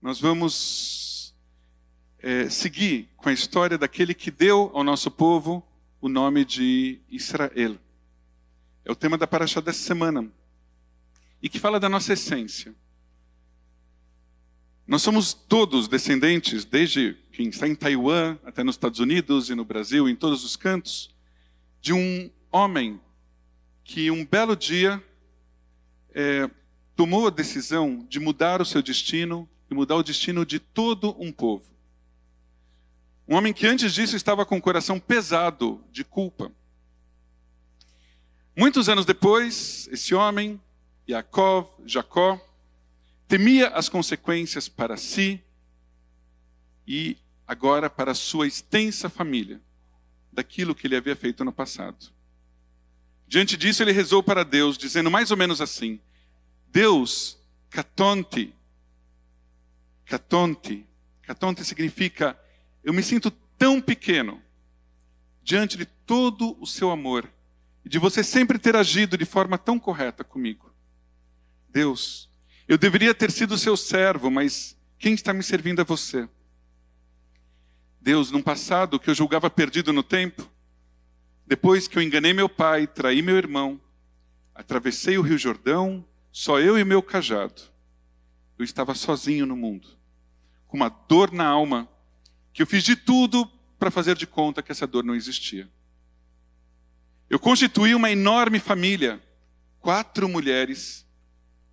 nós vamos seguir com a história daquele que deu ao nosso povo o nome de Israel. É o tema da paraxá dessa semana. E que fala da nossa essência. Nós somos todos descendentes, desde quem está em Taiwan, até nos Estados Unidos e no Brasil, em todos os cantos, de um homem que um belo dia tomou a decisão de mudar o seu destino e mudar o destino de todo um povo. Um homem que antes disso estava com o coração pesado de culpa. Muitos anos depois, esse homem, Jacó, temia as consequências para si e agora para a sua extensa família, daquilo que ele havia feito no passado. Diante disso, ele rezou para Deus, dizendo mais ou menos assim: Deus, katonti significa, eu me sinto tão pequeno diante de todo o seu amor e de você sempre ter agido de forma tão correta comigo. Deus, eu deveria ter sido seu servo, mas quem está me servindo é você. Deus, num passado que eu julgava perdido no tempo, depois que eu enganei meu pai, traí meu irmão, atravessei o Rio Jordão, só eu e meu cajado, eu estava sozinho no mundo, com uma dor na alma, que eu fiz de tudo para fazer de conta que essa dor não existia. Eu constituí uma enorme família, 4 mulheres,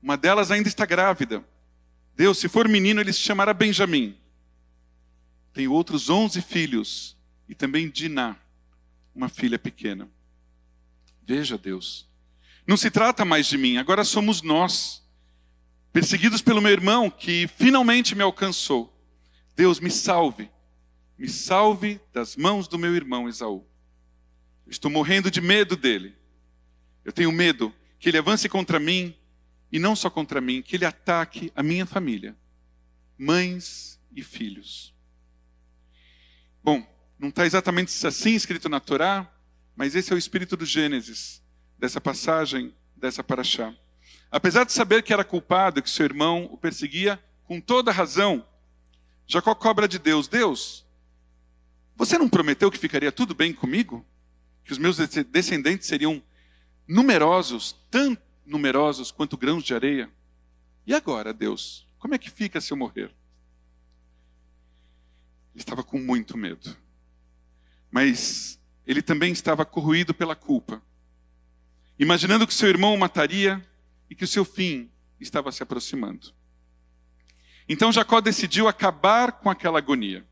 uma delas ainda está grávida. Deus, se for menino, ele se chamará Benjamim. Tenho outros 11 filhos e também Diná, uma filha pequena. Veja, Deus, não se trata mais de mim, agora somos nós, perseguidos pelo meu irmão que finalmente me alcançou. Deus, me salve das mãos do meu irmão Esaú. Eu estou morrendo de medo dele. Eu tenho medo que ele avance contra mim, e não só contra mim, que ele ataque a minha família, mães e filhos. Bom, não está exatamente assim escrito na Torá, mas esse é o espírito do Gênesis, dessa passagem, dessa paraxá. Apesar de saber que era culpado, que seu irmão o perseguia com toda razão, Jacó cobra de Deus: Deus, você não prometeu que ficaria tudo bem comigo? Que os meus descendentes seriam numerosos, tão numerosos quanto grãos de areia? E agora, Deus, como é que fica se eu morrer? Ele estava com muito medo. Mas ele também estava corroído pela culpa, imaginando que seu irmão o mataria e que o seu fim estava se aproximando. Então Jacó decidiu acabar com aquela agonia.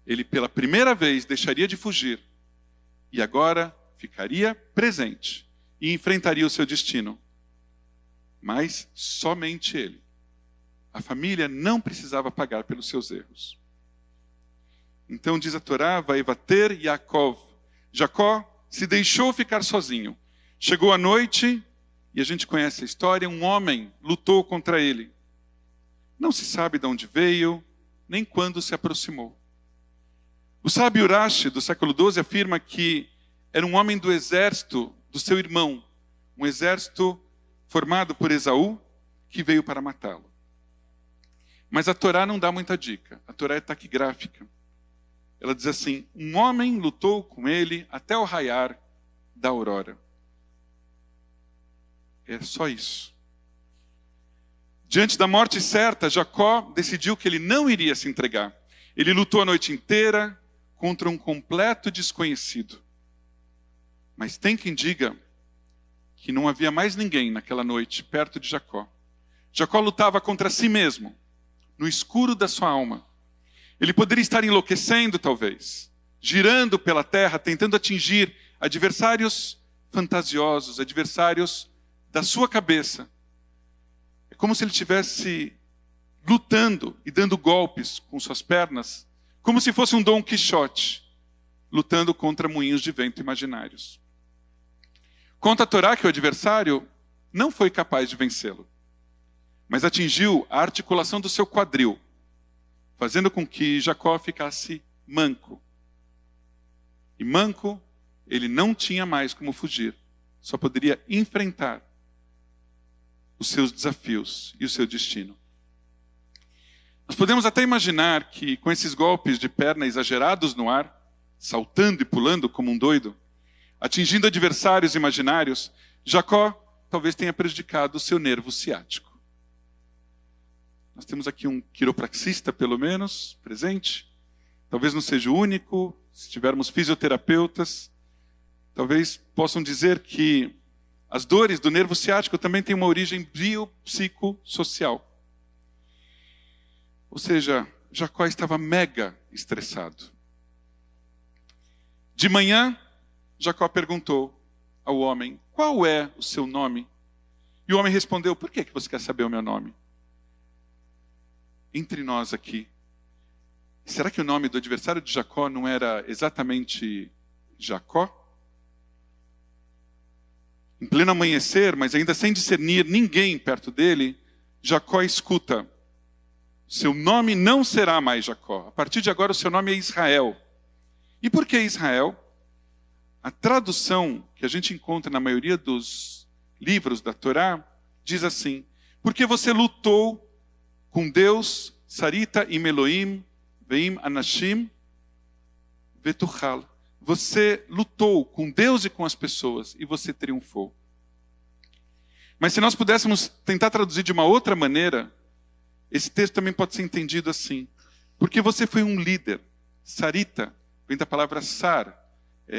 Ele pela primeira vez deixaria de fugir e agora ficaria presente e enfrentaria o seu destino. Mas somente ele. A família não precisava pagar pelos seus erros. Então diz a Torá: Vaivater Yaakov. Jacó se deixou ficar sozinho. Chegou a noite, e a gente conhece a história, um homem lutou contra ele. Não se sabe de onde veio, nem quando se aproximou. O sábio Urashi, do século XII, afirma que era um homem do exército do seu irmão, um exército formado por Esaú, que veio para matá-lo. Mas a Torá não dá muita dica, a Torá é taquigráfica. Ela diz assim: um homem lutou com ele até o raiar da aurora. É só isso. Diante da morte certa, Jacó decidiu que ele não iria se entregar. Ele lutou a noite inteira contra um completo desconhecido. Mas tem quem diga que não havia mais ninguém naquela noite perto de Jacó. Jacó lutava contra si mesmo, no escuro da sua alma. Ele poderia estar enlouquecendo, talvez, girando pela terra, tentando atingir adversários fantasiosos, adversários da sua cabeça. É como se ele estivesse lutando e dando golpes com suas pernas, como se fosse um Dom Quixote, lutando contra moinhos de vento imaginários. Conta a Torá que o adversário não foi capaz de vencê-lo, mas atingiu a articulação do seu quadril, fazendo com que Jacó ficasse manco. E manco, ele não tinha mais como fugir, só poderia enfrentar os seus desafios e o seu destino. Nós podemos até imaginar que com esses golpes de perna exagerados no ar, saltando e pulando como um doido, atingindo adversários imaginários, Jacó talvez tenha prejudicado o seu nervo ciático. Nós temos aqui um quiropraxista, pelo menos, presente. Talvez não seja o único. Se tivermos fisioterapeutas, talvez possam dizer que as dores do nervo ciático também têm uma origem biopsicossocial. Ou seja, Jacó estava mega estressado. De manhã, Jacó perguntou ao homem: qual é o seu nome? E o homem respondeu: por que você quer saber o meu nome? Entre nós aqui, será que o nome do adversário de Jacó não era exatamente Jacó? Em pleno amanhecer, mas ainda sem discernir ninguém perto dele, Jacó escuta: seu nome não será mais Jacó. A partir de agora o seu nome é Israel. E por que Israel? A tradução que a gente encontra na maioria dos livros da Torá diz assim: porque você lutou com Deus, Sarita im Elohim, veim anashim, vetuchal. Você lutou com Deus e com as pessoas e você triunfou. Mas se nós pudéssemos tentar traduzir de uma outra maneira, esse texto também pode ser entendido assim: porque você foi um líder. Sarita vem da palavra sar,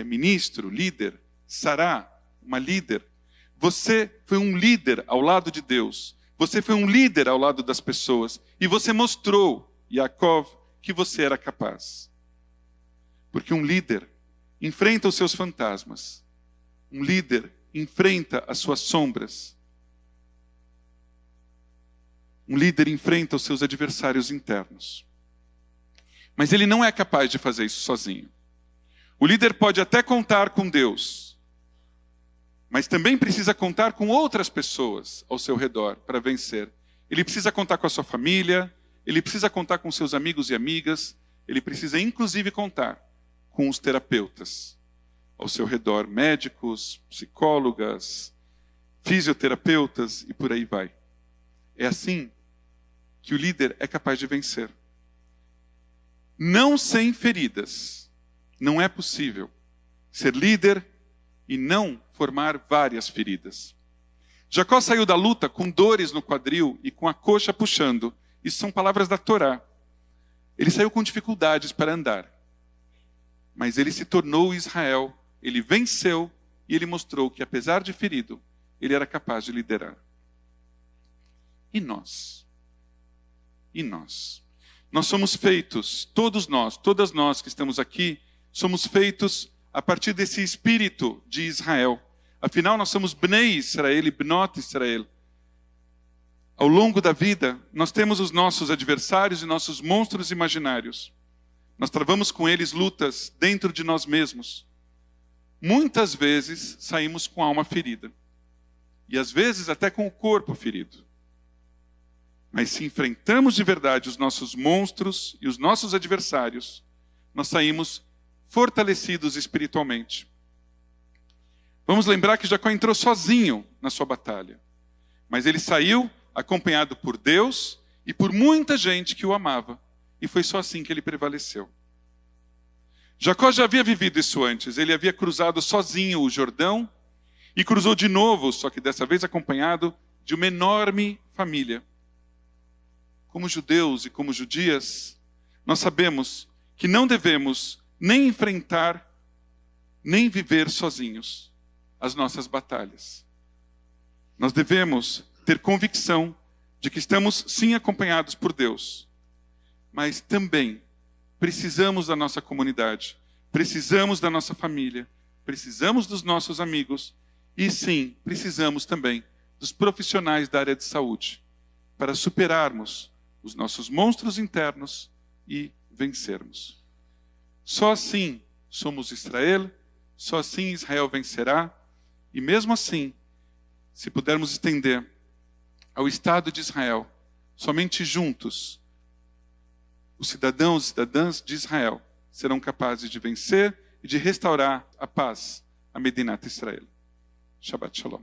ministro, líder. Sará, uma líder. Você foi um líder ao lado de Deus. Você foi um líder ao lado das pessoas. E você mostrou, Yaakov, que você era capaz. Porque um líder enfrenta os seus fantasmas. Um líder enfrenta as suas sombras. Um líder enfrenta os seus adversários internos. Mas ele não é capaz de fazer isso sozinho. O líder pode até contar com Deus, mas também precisa contar com outras pessoas ao seu redor para vencer. Ele precisa contar com a sua família, ele precisa contar com seus amigos e amigas, ele precisa inclusive contar com os terapeutas ao seu redor, médicos, psicólogas, fisioterapeutas e por aí vai. É assim que o líder é capaz de vencer. Não sem feridas. Não é possível ser líder e não formar várias feridas. Jacó saiu da luta com dores no quadril e com a coxa puxando. Isso são palavras da Torá. Ele saiu com dificuldades para andar. Mas ele se tornou Israel, ele venceu e ele mostrou que, apesar de ferido, ele era capaz de liderar. E nós? E nós? Nós somos feitos, todos nós, todas nós que estamos aqui, somos feitos a partir desse espírito de Israel. Afinal, nós somos Bnei Israel e Bnot Israel. Ao longo da vida, nós temos os nossos adversários e nossos monstros imaginários. Nós travamos com eles lutas dentro de nós mesmos. Muitas vezes saímos com a alma ferida. E às vezes até com o corpo ferido. Mas se enfrentamos de verdade os nossos monstros e os nossos adversários, nós saímos fortalecidos espiritualmente. Vamos lembrar que Jacó entrou sozinho na sua batalha. Mas ele saiu acompanhado por Deus e por muita gente que o amava. E foi só assim que ele prevaleceu. Jacó já havia vivido isso antes. Ele havia cruzado sozinho o Jordão e cruzou de novo, só que dessa vez acompanhado de uma enorme família. Como judeus e como judias, nós sabemos que não devemos nem enfrentar, nem viver sozinhos as nossas batalhas. Nós devemos ter convicção de que estamos sim acompanhados por Deus, mas também precisamos da nossa comunidade, precisamos da nossa família, precisamos dos nossos amigos e sim, precisamos também dos profissionais da área de saúde para superarmos os nossos monstros internos e vencermos. Só assim somos Israel, só assim Israel vencerá, e mesmo assim, se pudermos estender ao Estado de Israel, somente juntos, os cidadãos e cidadãs de Israel serão capazes de vencer e de restaurar a paz a Medinat Israel. Shabbat Shalom.